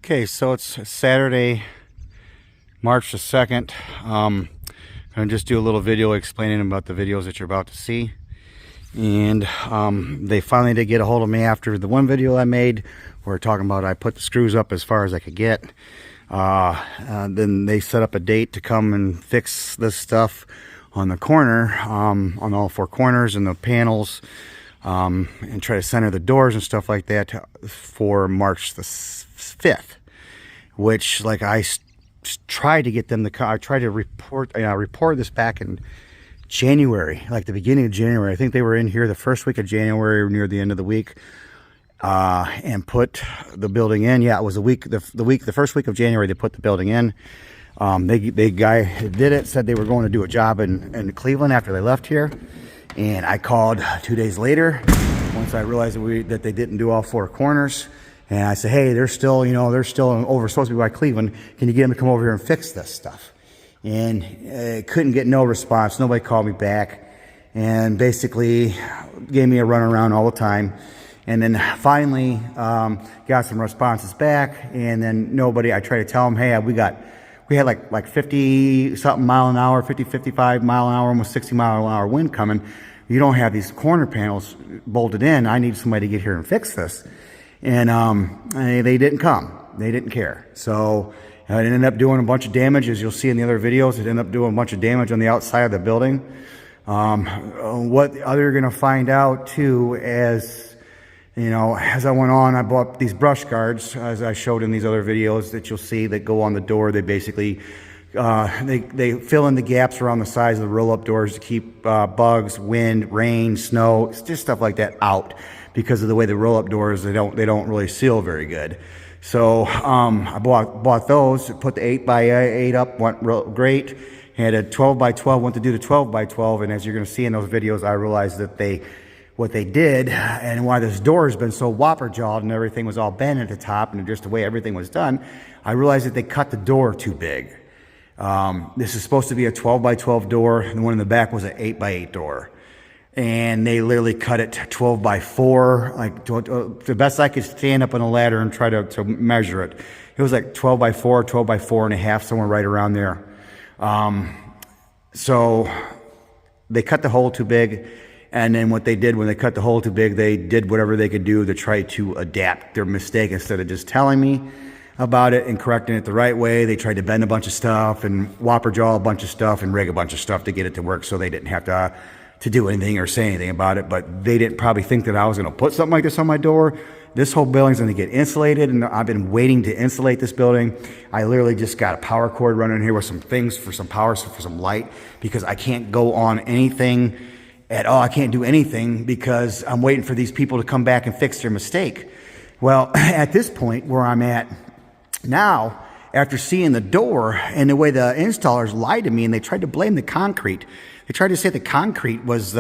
Okay, so it's Saturday, March the 2nd. I'm going to just do a little video explaining about the videos that you're about to see. And they finally did get a hold of me after the one video I made where talking about I put the screws up as far as I could get. Then they set up a date to come and fix this stuff on the corner, on all four corners and the panels, and try to center the doors and stuff like that for March the 5th, which, like, I tried to get them to I tried to report this back in January, like the beginning of January. I think they were in here the first week of January or near the end of the week, and put the building in. Yeah, it was the first week of January they put the building in. The guy who did it said they were going to do a job in Cleveland after they left here, and I called 2 days later once I realized that they didn't do all four corners. And I said, hey, they're still supposed to be by Cleveland. Can you get them to come over here and fix this stuff? And couldn't get no response. Nobody called me back, and basically gave me a runaround all the time. And then finally got some responses back, and then nobody. I tried to tell them, hey, we had like 50 something mile an hour, 50, 55 mile an hour, almost 60 mile an hour wind coming. You don't have these corner panels bolted in. I need somebody to get here and fix this. And they didn't come. They didn't care. So it ended up doing a bunch of damage, as you'll see in the other videos. It ended up doing a bunch of damage on the outside of the building. What you're going to find out too, as you know, as I went on, I bought these brush guards, as I showed in these other videos that you'll see, that go on the door. They basically they fill in the gaps around the sides of the roll-up doors to keep bugs, wind, rain, snow, just stuff like that out. Because of the way the roll-up doors, they don't really seal very good. So I bought those, put the 8x8 up, went real great. Had a 12x12, went to do the 12x12, and as you're going to see in those videos, I realized that what they did, and why this door has been so whopper-jawed and everything was all bent at the top, and just the way everything was done, I realized that they cut the door too big. This is supposed to be a 12x12 door, and the one in the back was an 8x8 door. And they literally cut it 12x4, like the best I could stand up on a ladder and try to measure it. It was like 12x4, 12x4 and a half, somewhere right around there. So they cut the hole too big. And then what they did when they cut the hole too big, they did whatever they could do to try to adapt their mistake. Instead of just telling me about it and correcting it the right way, they tried to bend a bunch of stuff and whopper jaw a bunch of stuff and rig a bunch of stuff to get it to work, so they didn't have to do anything or say anything about it. But they didn't probably think that I was going to put something like this on my door. This whole building's going to get insulated, and I've been waiting to insulate this building. I literally just got a power cord running here with some things for some power, for some light, because I can't go on anything at all. I can't do anything because I'm waiting for these people to come back and fix their mistake. Well, at this point where I'm at now, after seeing the door and the way the installers lied to me, and they tried to blame the concrete. They tried to say the concrete was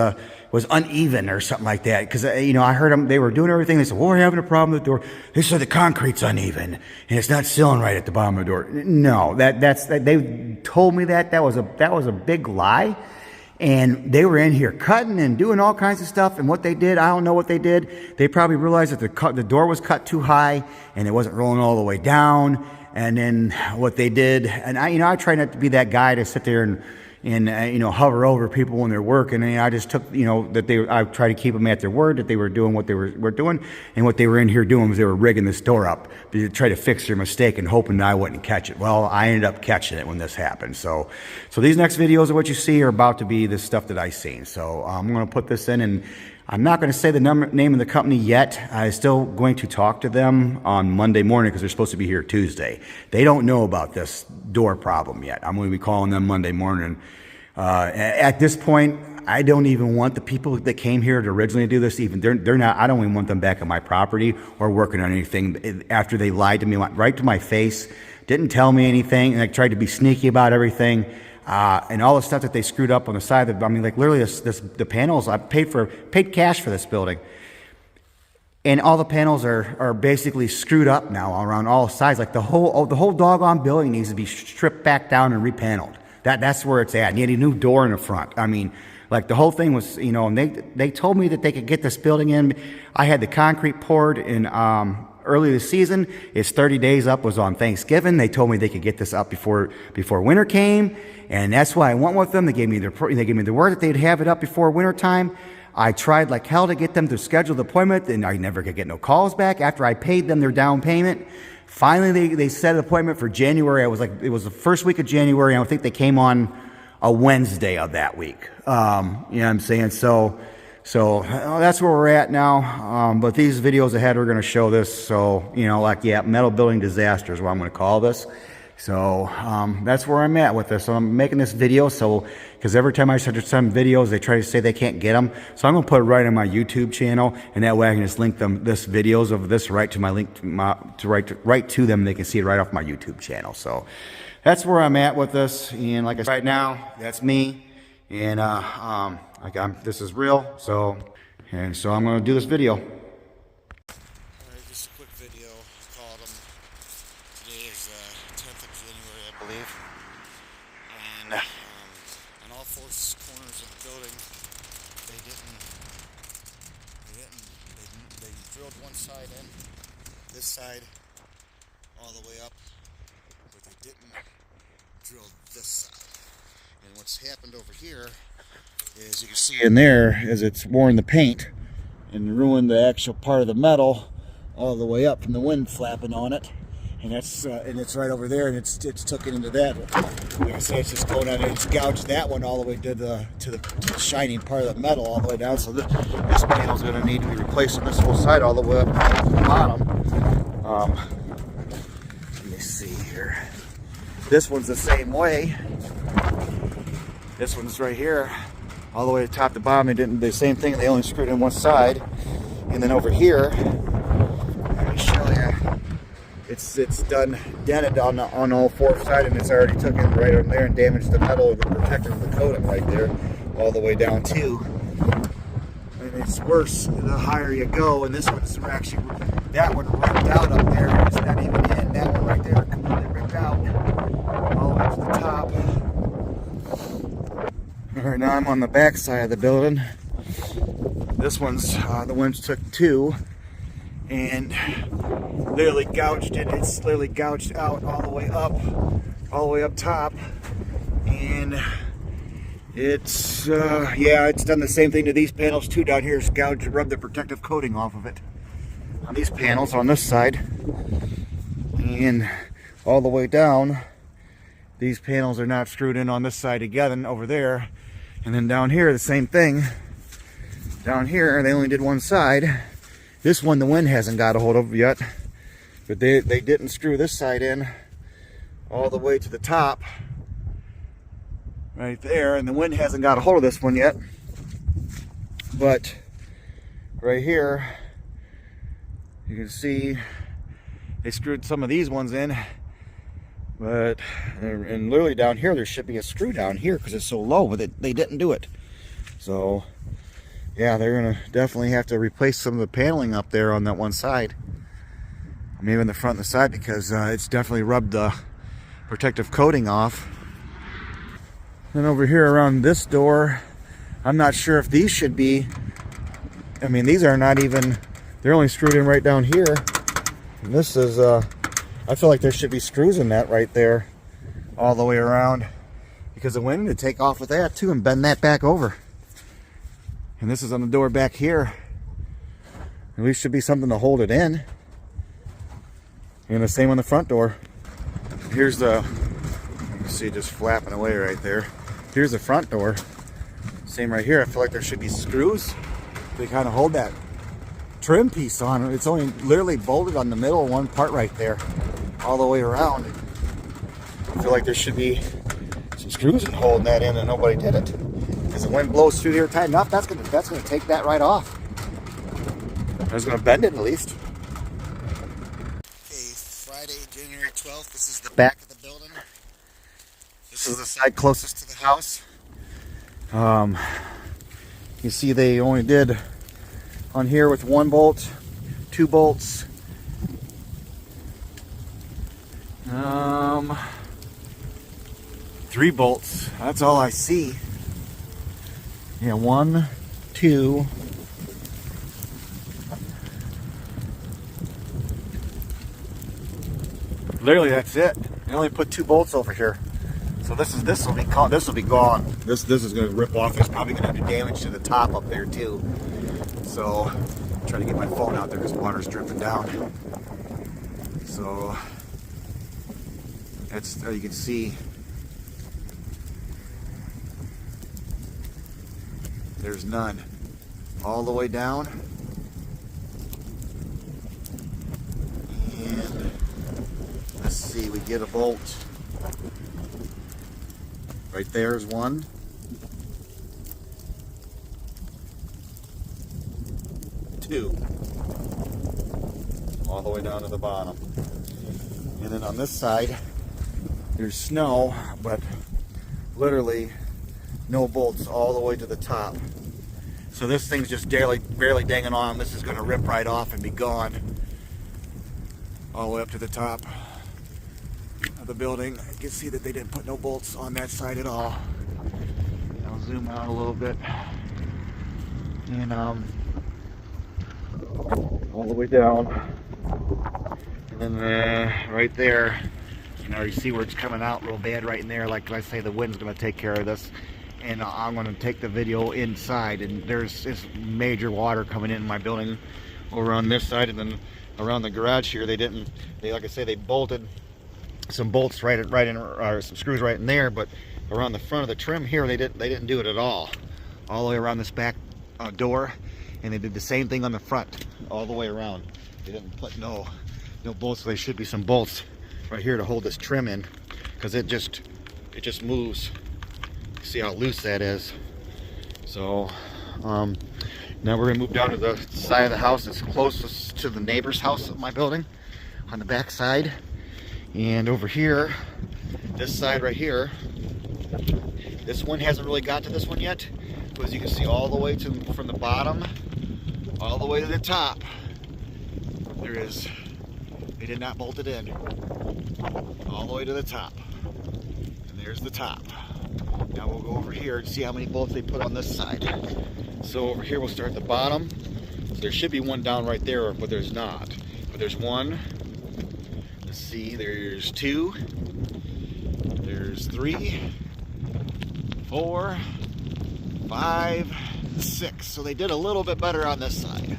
uneven or something like that. Because, I heard them, they were doing everything. They said, well, we're having a problem with the door. They said the concrete's uneven and it's not sealing right at the bottom of the door. No, they told me that was a big lie. And they were in here cutting and doing all kinds of stuff. And what they did, I don't know what they did. They probably realized that the door was cut too high and it wasn't rolling all the way down. And then what they did, and I try not to be that guy to sit there and hover over people when they're working. And I just took, I try to keep them at their word that they were doing what they were doing. And what they were in here doing was they were rigging this door up to try to fix their mistake and hoping that I wouldn't catch it. Well, I ended up catching it when this happened. So these next videos of what you see are about to be the stuff that I seen. So I'm going to put this in, and I'm not going to say the name of the company yet. I'm still going to talk to them on Monday morning because they're supposed to be here Tuesday. They don't know about this door problem yet. I'm going to be calling them Monday morning. At this point, I don't even want the people that came here to originally do this, they're not, I don't even want them back on my property or working on anything after they lied to me right to my face, didn't tell me anything, and I tried to be sneaky about everything. And all the stuff that they screwed up on the side of like literally the panels, I paid cash for this building. And all the panels are basically screwed up now around all sides. Like the whole doggone building needs to be stripped back down and repaneled. That's where it's at. And you need a new door in the front. I mean, like the whole thing was, and they told me that they could get this building in. I had the concrete poured in early this season. It's 30 days up, was on Thanksgiving. They told me they could get this up before winter came, and that's why I went with them. They gave me the word that they'd have it up before winter time. I tried like hell to get them to schedule the appointment, and I never could get no calls back after I paid them their down payment. Finally, they set an appointment for January. It was the first week of January. I think they came on a Wednesday of that week. You know what I'm saying? So that's where we're at now. But these videos ahead are going to show this. So, you know, like, yeah, metal building disaster is what I'm going to call this. So that's where I'm at with this. So I'm making this video because every time I start to send videos, they try to say they can't get them. So I'm going to put it right on my YouTube channel, and that way I can just link them videos of this right to my link right to them. They can see it right off my YouTube channel. So that's where I'm at with this. And like I said, right now, that's me. And this is real. So I'm going to do this video. All right, just a quick video. Called them. Today is 10th of January, I believe. And on all four corners of the building, they drilled one side in, this side, all the way up, but they didn't drill this side. And what's happened over here is, you can see in there, is it's worn the paint and ruined the actual part of the metal all the way up from the wind flapping on it. And that's and it's right over there, and it's took it into that. Like I said, it's just going on, and it's gouged that one all the way to the shining part of the metal all the way down. So this panel's going to need to be replaced on this whole side all the way up to the bottom. Let me see here. This one's the same way. This one's right here, all the way to top to bottom. They didn't the same thing. They only screwed in one side, and then over here, let me show you. It's done dented on all four sides, and it's already took in right on there and damaged the metal of the protector of the coating right there, all the way down too. And it's worse the higher you go. And this one's actually, that one ripped out up there. It's not even in. That one right there completely ripped out all the way to the top. All right, now I'm on the back side of the building. This one's the winds took two and literally gouged it. It's literally gouged out all the way up top, and it's yeah, it's done the same thing to these panels too. Down here, it's gouged, rubbed the protective coating off of it on these panels on this side, and all the way down. These panels are not screwed in on this side together and over there. And then down here, the same thing. Down here, they only did one side. This one, the wind hasn't got a hold of yet. But they didn't screw this side in all the way to the top. Right there. And the wind hasn't got a hold of this one yet. But right here, you can see they screwed some of these ones in. But, and literally down here, there should be a screw down here because it's so low, but they didn't do it. So, yeah, they're going to definitely have to replace some of the paneling up there on that one side. Maybe in the front and the side, because it's definitely rubbed the protective coating off. Then over here around this door, I'm not sure if these should be, I mean, these are not even, they're only screwed in right down here. And this is, I feel like there should be screws in that right there all the way around, because the wind would take off with that too and bend that back over. And this is on the door back here. At least should be something to hold it in. And the same on the front door. Here's the, you can see it just flapping away right there. Here's the front door. Same right here. I feel like there should be screws. They kind of hold that trim piece on. It's only literally bolted on the middle of one part right there, all the way around. I feel like there should be some screws in holding that in, and nobody did it. Because the wind blows through here tight enough, that's gonna take that right off. It's gonna bend it at least. Okay, Friday, January 12th. This is the back of the building. This is the side closest to the house. You see they only did on here with 1 bolt, 2 bolts, 3 bolts. That's all I see. Yeah, 1, 2, literally that's it. I only put 2 bolts over here. So this will be gone. This is going to rip off. It's probably going to do damage to the top up there too. So I'm trying to get my phone out there because water's dripping down. So that's, there you can see, there's none all the way down. And let's see, we get a bolt. Right there's one. 2. All the way down to the bottom. And then on this side, there's snow, but literally no bolts all the way to the top. So this thing's just barely dangling on. This is going to rip right off and be gone. All the way up to the top of the building. You can see that they didn't put no bolts on that side at all. I'll zoom out a little bit. And all the way down. And then right there, you know, you see where it's coming out real bad right in there. Like I say, the wind's going to take care of this. And I'm going to take the video inside, and there's this major water coming in my building over on this side, and then around the garage here. They like I say, they bolted some bolts right in, or some screws right in there, but around the front of the trim here, they didn't do it at all the way around this back door. And they did the same thing on the front all the way around. They didn't put no bolts. So there should be some bolts right here to hold this trim in, because it just moves. See how loose that is. So now we're gonna move down to the side of the house that's closest to the neighbor's house of my building, on the back side. And over here, this side right here, this one hasn't really got to this one yet, but as you can see, all the way from the bottom all the way to the top, they did not bolt it in, all the way to the top. And there's the top. Now we'll go over here and see how many bolts they put on this side. So over here we'll start at the bottom. So there should be one down right there, but there's not. But there's one. Let's see, there's 2. There's 3, 4, 5, 6. So they did a little bit better on this side.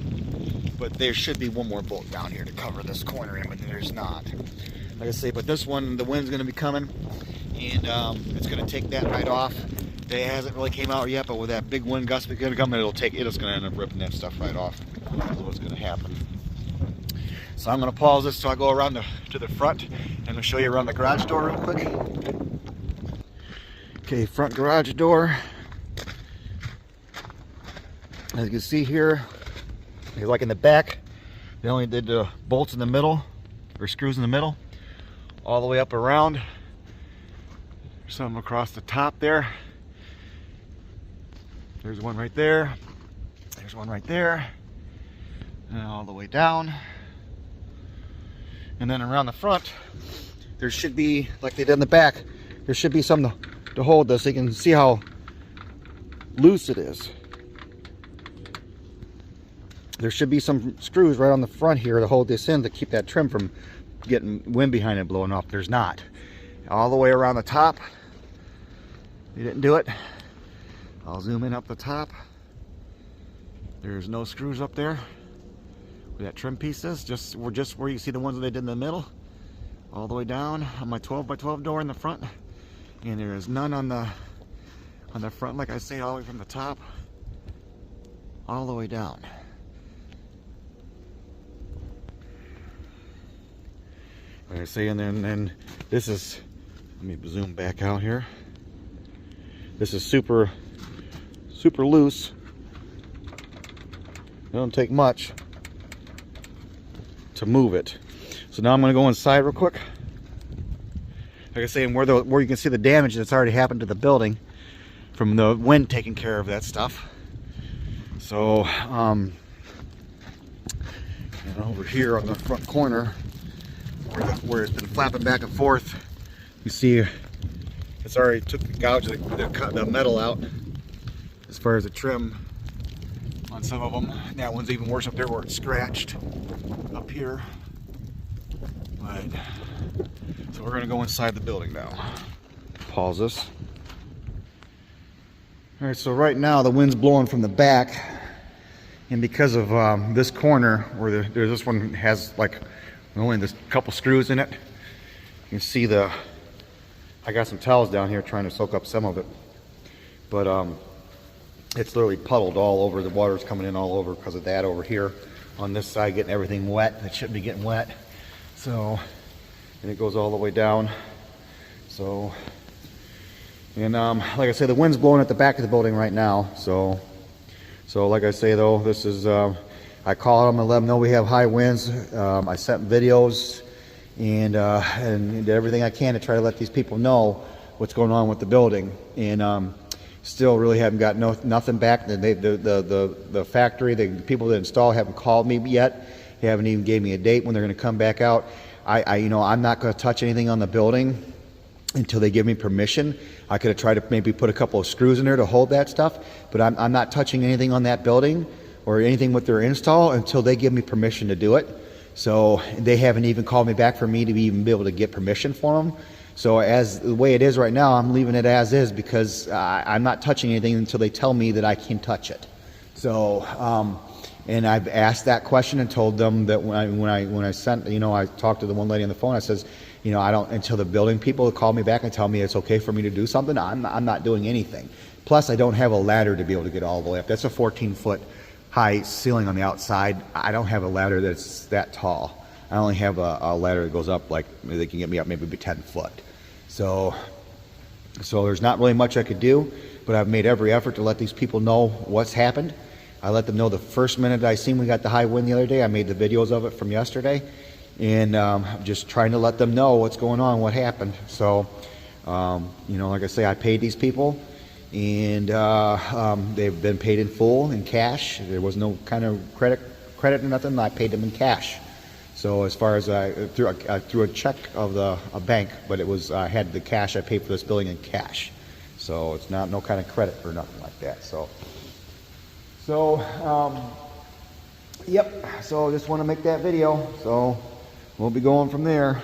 But there should be one more bolt down here to cover this corner in, but there's not. Like I say, but this one, the wind's going to be coming, and it's going to take that right off. It hasn't really came out yet, but with that big wind gust going to come, it's going to end up ripping that stuff right off. That's what's going to happen. So I'm going to pause this so I go around to the front, and I'll show you around the garage door real quick. Okay, front garage door. As you can see here, like in the back, they only did the bolts in the middle, or screws in the middle, all the way up around. There's some across the top there. There's one right there. There's one right there. And all the way down. And then around the front, there should be, like they did in the back, there should be something to hold this so you can see how loose it is. There should be some screws right on the front here to hold this in to keep that trim from getting wind behind it blowing off. There's not. All the way around the top, they didn't do it. I'll zoom in up the top. There's no screws up there where that trim piece is. Just where you see the ones that they did in the middle, all the way down on my 12x12 door in the front. And there is none on the front, like I say, all the way from the top all the way down. Like I say, and then this is, let me zoom back out here. This is super loose. It don't take much to move it. So now I'm going to go inside real quick. Like I say, and where you can see the damage that's already happened to the building from the wind taking care of that stuff. So and over here on the front corner, where it's been flapping back and forth, you see it's already took the gouge, the metal out as far as the trim on some of them. That one's even worse up there where it's scratched up here. But So we're gonna go inside the building now. Pause this. All right, so right now the wind's blowing from the back, and because of this corner where there's this one has like only this couple screws in it, you can see I got some towels down here trying to soak up some of it, but it's literally puddled all over. The water's coming in all over because of that over here on this side, getting everything wet. It shouldn't be getting wet. So, and it goes all the way down. So, and like I say, the wind's blowing at the back of the building right now. So like I say though, this is, I call them and let them know we have high winds. I sent videos and did everything I can to try to let these people know what's going on with the building. And still really haven't got nothing back. The factory, the people that install haven't called me yet. They haven't even gave me a date when they're going to come back out. I'm not going to touch anything on the building until they give me permission. I could have tried to maybe put a couple of screws in there to hold that stuff, but I'm not touching anything on that building or anything with their install until they give me permission to do it. So they haven't even called me back for me to even be able to get permission for them. So as the way it is right now, I'm leaving it as is because I'm not touching anything until they tell me that I can touch it. So, and I've asked that question and told them that when I sent, I talked to the one lady on the phone. I says, I don't, until the building people call me back and tell me it's okay for me to do something, I'm not doing anything. Plus, I don't have a ladder to be able to get all the way up. That's a 14-foot high ceiling on the outside. I don't have a ladder that's that tall. I only have a ladder that goes up, like they can get me up maybe 10 foot. So there's not really much I could do, but I've made every effort to let these people know what's happened. I let them know the first minute I seen we got the high wind the other day. I made the videos of it from yesterday, and just trying to let them know what's going on, what happened. So, like I say, I paid these people, and they've been paid in full in cash. There was no kind of credit or nothing. I paid them in cash. So as far as I threw a check of a bank, but it was I had the cash. I paid for this building in cash. So it's not no kind of credit or nothing like that. Yep. So just want to make that video. So we'll be going from there.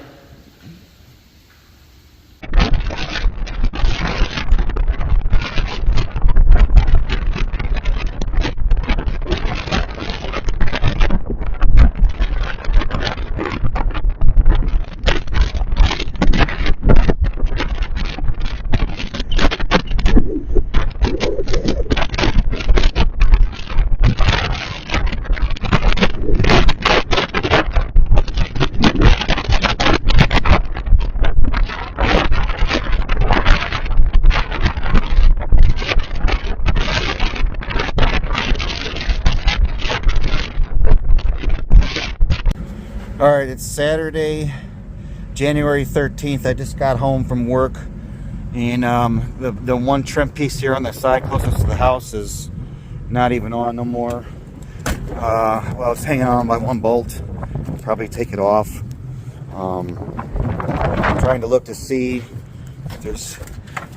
All right, it's Saturday, January 13th. I just got home from work, and the one trim piece here on the side closest to the house is not even on no more. Well, it's hanging on by one bolt. Probably take it off. I'm trying to look to see if there's.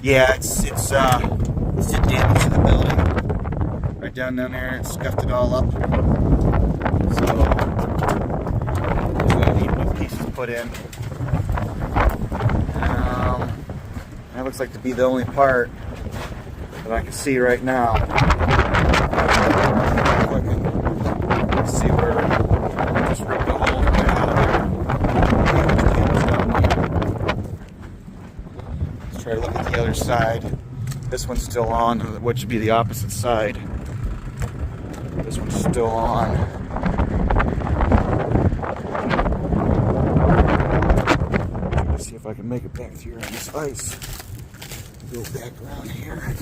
Yeah, it's did damage to the building. Right down there, it scuffed it all up. So. Pieces put in. That looks like to be the only part that I can see right now. Let's see where I just ripped the hole right out of there. Let's try to look at the other side. This one's still on, which would be the opposite side. This one's still on. If I can make it back through on this ice. Go back around here.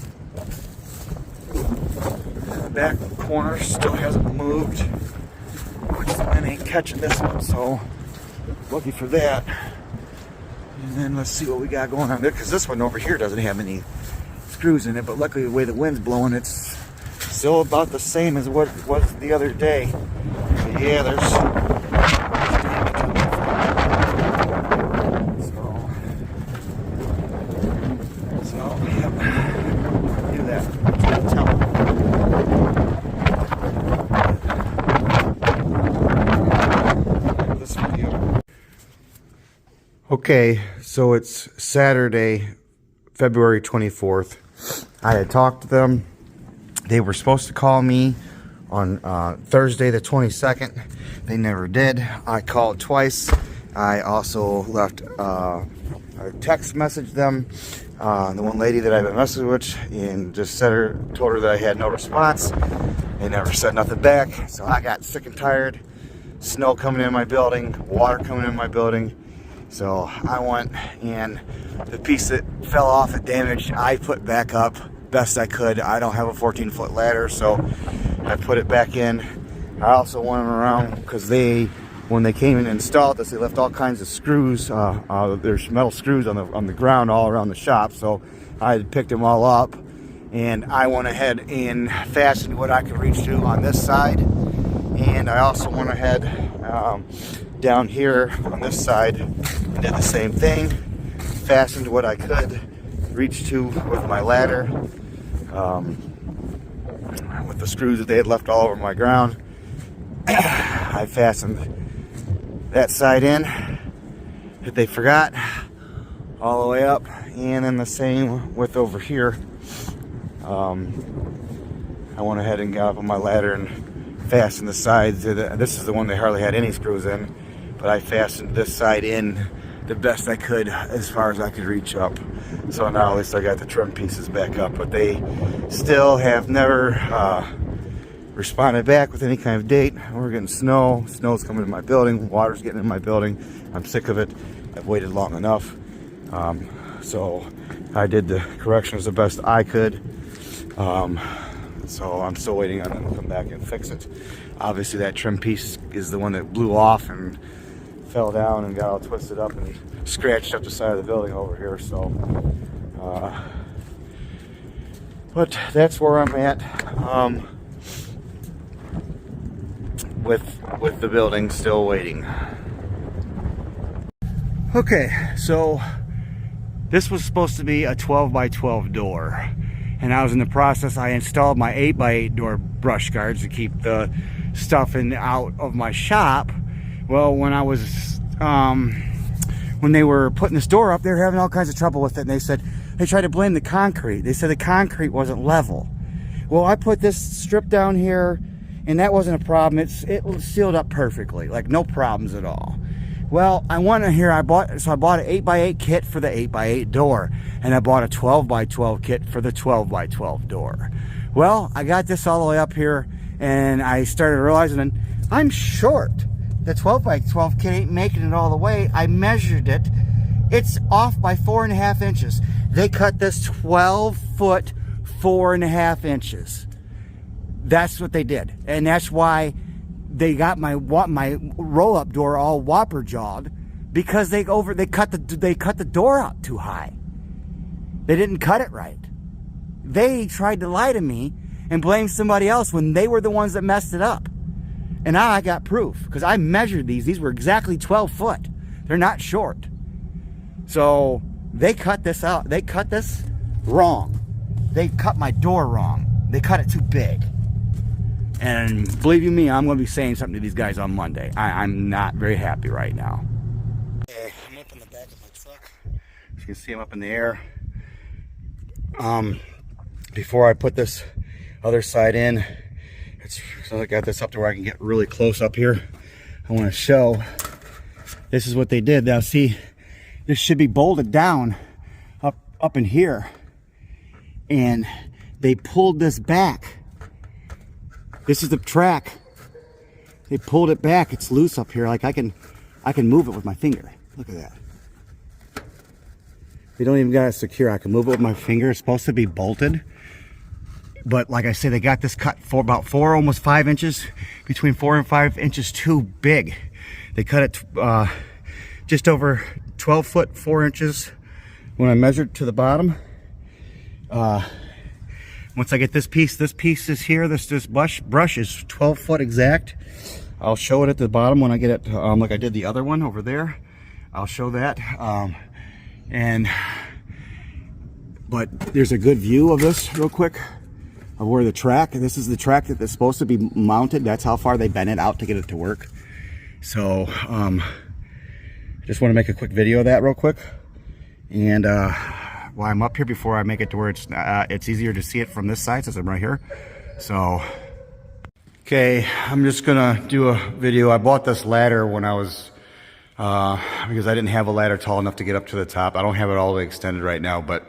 The back corner still hasn't moved, which the wind ain't catching this one, so lucky for that. And then let's see what we got going on there, because this one over here doesn't have any screws in it, but luckily the way the wind's blowing, it's still about the same as what it was the other day. But yeah, there's Okay, so it's Saturday, February 24th. I had talked to them. They were supposed to call me on Thursday the 22nd. They never did. I called twice. I also left a text message them. The one lady that I've been messaging with, and just told her that I had no response. They never said nothing back. So I got sick and tired. Snow coming in my building, water coming in my building. So I went, and the piece that fell off and damaged, I put back up best I could. I don't have a 14-foot ladder, so I put it back in. I also went around, because when they came and installed this, they left all kinds of screws. There's metal screws on the ground all around the shop, so I had picked them all up, and I went ahead and fastened what I could reach to on this side. And I also went ahead down here on this side and did the same thing. Fastened what I could reach to with my ladder, with the screws that they had left all over my ground. I fastened that side in that they forgot all the way up, and then the same with over here. I went ahead and got up on my ladder and fastened the sides. This is the one they hardly had any screws in, but I fastened this side in the best I could as far as I could reach up. So now at least I got the trim pieces back up, but they still have never responded back with any kind of date. We're getting snow. Snow's coming in my building. Water's getting in my building. I'm sick of it. I've waited long enough. So I did the corrections the best I could. So I'm still waiting on them to come back and fix it. Obviously that trim piece is the one that blew off and fell down and got all twisted up and scratched up the side of the building over here. So, but that's where I'm at with the building, still waiting. Okay, so this was supposed to be a 12 by 12 door. And I was in the process, I installed my 8x8 door brush guards to keep the stuff out of my shop. Well, when I was, when they were putting this door up, they were having all kinds of trouble with it. And they tried to blame the concrete. They said the concrete wasn't level. Well, I put this strip down here, and that wasn't a problem. It sealed up perfectly, like no problems at all. Well, I went in here, I bought an 8x8 kit for the 8x8 door, and I bought a 12 by 12 kit for the 12 by 12 door. Well, I got this all the way up here, and I started realizing I'm short. The 12 by 12 kit ain't making it all the way. I measured it. It's off by 4.5 inches. They cut this 12 foot 4.5 inches. That's what they did, and that's why they got my roll-up door all whopper jawed, because they cut the door out too high. They didn't cut it right. They tried to lie to me and blame somebody else when they were the ones that messed it up. And now I got proof, because I measured these. These were exactly 12 foot. They're not short. So they cut this out. They cut this wrong. They cut my door wrong. They cut it too big. And believe you me, I'm going to be saying something to these guys on Monday. I'm not very happy right now. Okay, I'm up in the back of my truck. As you can see, I'm up in the air. Before I put this other side in, so I got this up to where I can get really close up here. I want to show, this is what they did. Now see, this should be bolted down up in here. And they pulled this back. This is the track. They pulled it back. It's loose up here. Like I can move it with my finger. Look at that. They don't even got it secure. I can move it with my finger. It's supposed to be bolted. But like I said, they got this cut for about 4, almost 5 inches, between 4 and 5 inches too big. They cut it just over 12 foot 4 inches when I measured to the bottom. Once I get this piece is here. This brush is 12 foot exact. I'll show it at the bottom when I get it, like I did the other one over there. I'll show that. But there's a good view of this real quick, of where the track, this is the track that is supposed to be mounted. That's how far they bent it out to get it to work. So just want to make a quick video of that real quick. And while I'm up here, before I make it to where it's easier to see it from this side, since I'm right here. So, okay, I'm just gonna do a video. I bought this ladder when I was, because I didn't have a ladder tall enough to get up to the top. I don't have it all the way extended right now, but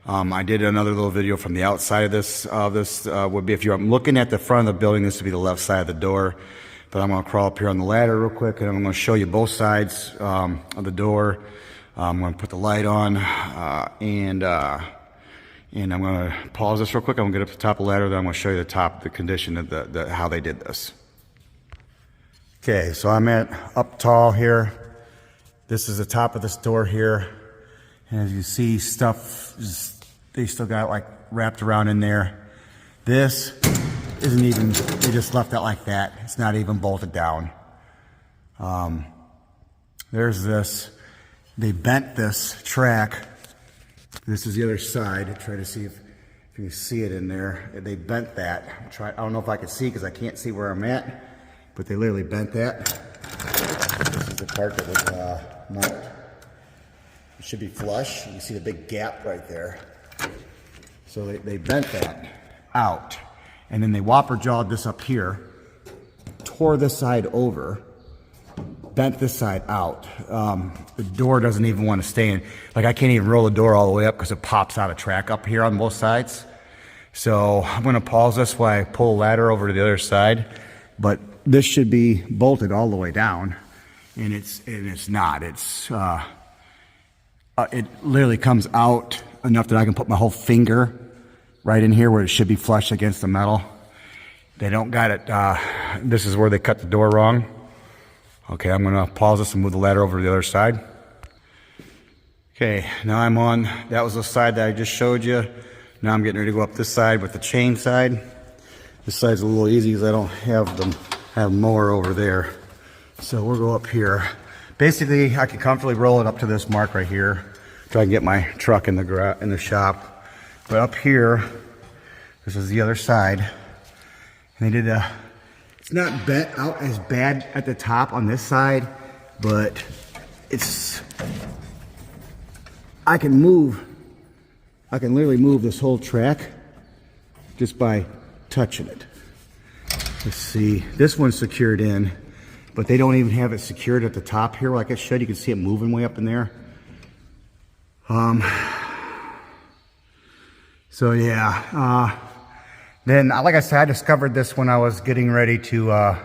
I did another little video from the outside of this. Would be, if you're looking at the front of the building, this would be the left side of the door. But I'm gonna crawl up here on the ladder real quick, and I'm gonna show you both sides of the door. I'm gonna put the light on, and I'm gonna pause this real quick. I'm gonna get up to the top of the ladder, then I'm gonna show you the condition of how they did this. Okay, so I'm up tall here. This is the top of this door here. And as you see, they still got like wrapped around in there. This isn't even, they just left it like that. It's not even bolted down. There's this, they bent this track. This is the other side. Try to see if you can see it in there. They bent that. I don't know if I can see because I can't see where I'm at, but they literally bent that. This is the part that was marked. It should be flush. You can see the big gap right there. So they bent that out. And then they whopper jawed this up here, tore this side over, bent this side out. The door doesn't even want to stay in. Like, I can't even roll the door all the way up because it pops out of track up here on both sides. So I'm going to pause this while I pull a ladder over to the other side. But this should be bolted all the way down, and it's not. It literally comes out enough that I can put my whole finger right in here where it should be flush against the metal. They don't got it. This is where they cut the door wrong. Okay, I'm gonna pause this and move the ladder over to the other side. Okay, now I'm on, that was the side that I just showed you. Now I'm getting ready to go up this side with the chain side. This side's a little easy because I don't have mower over there. So we'll go up here. Basically, I can comfortably roll it up to this mark right here. Try and get my truck in the shop. But up here, this is the other side. And they did it's not bent out as bad at the top on this side, but I can literally move this whole track just by touching it. Let's see, this one's secured in, but they don't even have it secured at the top here like it should. You can see it moving way up in there. So yeah, then like I said, I discovered this when I was getting ready to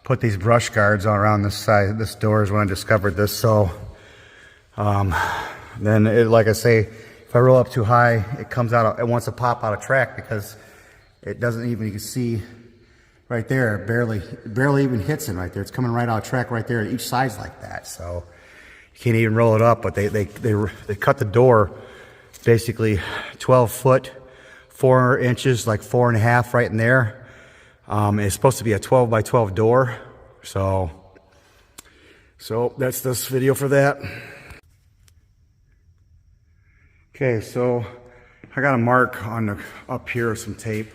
put these brush guards around this side. This door is when I discovered this. So then like I say, if I roll up too high, it comes out, it wants to pop out of track because it doesn't even, you can see right there, it barely even hits it right there. It's coming right out of track right there. Each side's like that. So you can't even roll it up, but they cut the door basically 12 foot, 4 inches, like 4.5 right in there. It's supposed to be a 12 by 12 door. So that's this video for that. Okay, so I got a mark on up here with some tape,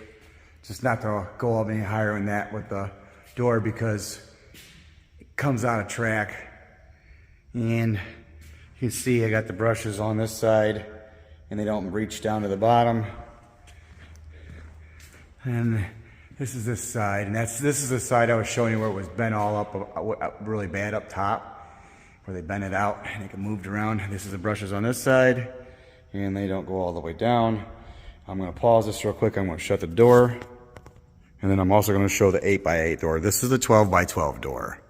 just not to go up any higher than that with the door because it comes out of track. And you can see I got the brushes on this side and they don't reach down to the bottom. And this is this side, and this is the side I was showing you where it was bent all up really bad up top, where they bent it out and it got moved around. This is the brushes on this side, and they don't go all the way down. I'm gonna pause this real quick. I'm gonna shut the door, and then I'm also gonna show the 8 by 8 door. This is the 12 by 12 door.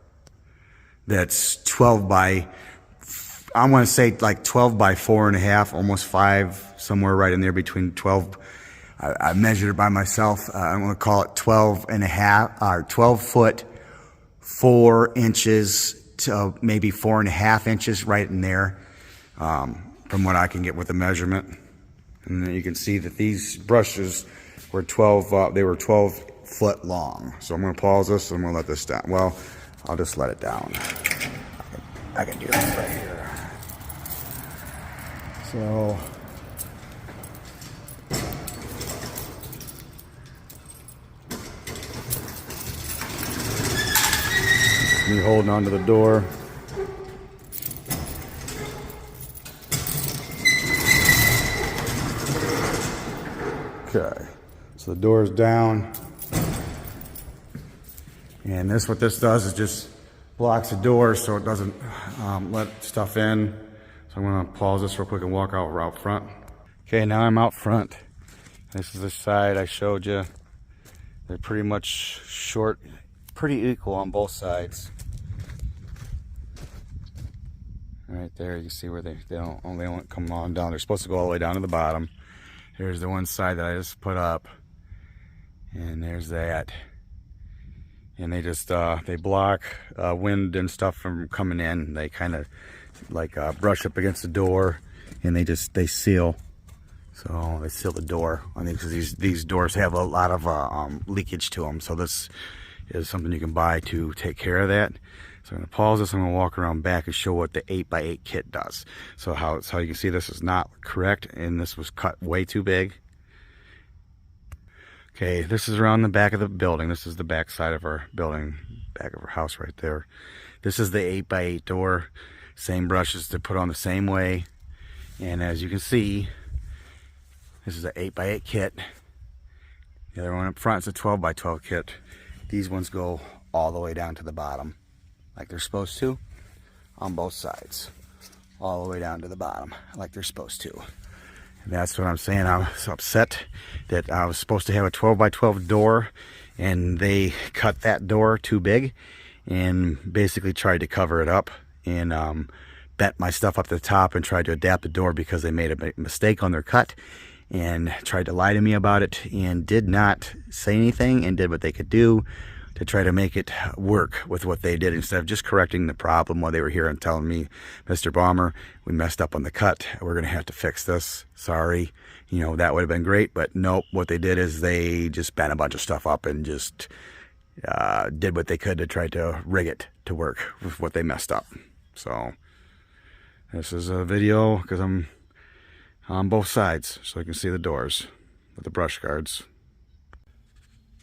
That's 12 by, I'm gonna say like 12 by 4.5, almost 5, somewhere right in there between 12. I measured it by myself. I'm going to call it 12.5, or 12 foot, 4 inches to maybe 4.5 inches right in there, from what I can get with the measurement. And then you can see that these brushes were 12, they were 12 foot long. So I'm going to pause this and I'm going to let this down. Well, I'll just let it down. I can do this right here. So me holding onto the door. Okay, so the door is down. And what this does is just blocks the door so it doesn't let stuff in. So I'm gonna pause this real quick and walk out front. Okay, now I'm out front. This is the side I showed you. They're pretty much short, pretty equal on both sides. Right there, you can see where they don't come on down. They're supposed to go all the way down to the bottom. Here's the one side that I just put up, and there's that. And they just they block wind and stuff from coming in. They kind of like brush up against the door, and they seal. So they seal the door. I think because these doors have a lot of leakage to them. So this is something you can buy to take care of that. So I'm going to pause this. I'm going to walk around back and show what the 8x8 kit does. So how you can see this is not correct, and this was cut way too big. Okay, this is around the back of the building. This is the back side of our building, back of our house right there. This is the 8x8 door. Same brushes to put on the same way. And as you can see, this is an 8x8 kit. The other one up front is a 12x12 kit. These ones go all the way down to the bottom, like they're supposed to, on both sides. All the way down to the bottom, like they're supposed to. And that's what I'm saying. I was upset that I was supposed to have a 12x12 door, and they cut that door too big and basically tried to cover it up, and bent my stuff up to the top and tried to adapt the door because they made a mistake on their cut and tried to lie to me about it, and did not say anything and did what they could do to try to make it work with what they did, instead of just correcting the problem while they were here and telling me, Mr. Bomber, we messed up on the cut. We're going to have to fix this. Sorry. You know, that would have been great, but nope. What they did is they just bent a bunch of stuff up and just did what they could to try to rig it to work with what they messed up. So this is a video because I'm on both sides, so you can see the doors with the brush guards.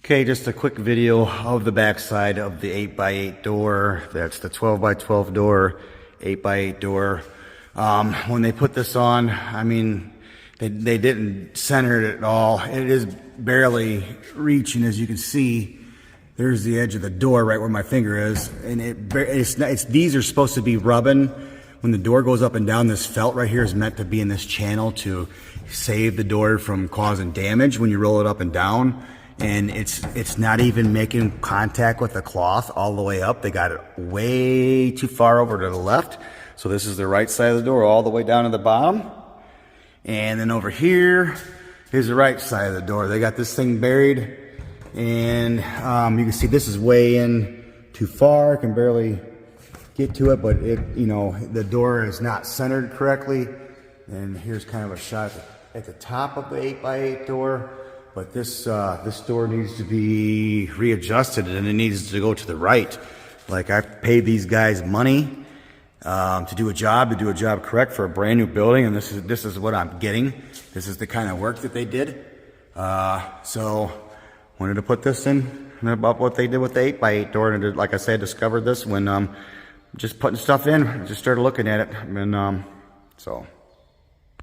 Okay, just a quick video of the back side of the 8x8 door. That's the 12x12 door, 8x8 door. When they put this on, I mean, they didn't center it at all. It is barely reaching, as you can see. There's the edge of the door right where my finger is, and these are supposed to be rubbing. When the door goes up and down, this felt right here is meant to be in this channel to save the door from causing damage when you roll it up and down. And it's not even making contact with the cloth all the way up. They got it way too far over to the left. So this is the right side of the door all the way down to the bottom. And then over here is the right side of the door. They got this thing buried. And you can see this is way in too far. I can barely get to it, but the door is not centered correctly. And here's kind of a shot at the top of the 8x8 door. But this door needs to be readjusted, and it needs to go to the right. Like, I paid these guys money to do a job correct for a brand new building, and this is what I'm getting. This is the kind of work that they did. So wanted to put this in about what they did with the 8x8 door, and like I said, discovered this when just putting stuff in. Just started looking at it, and so.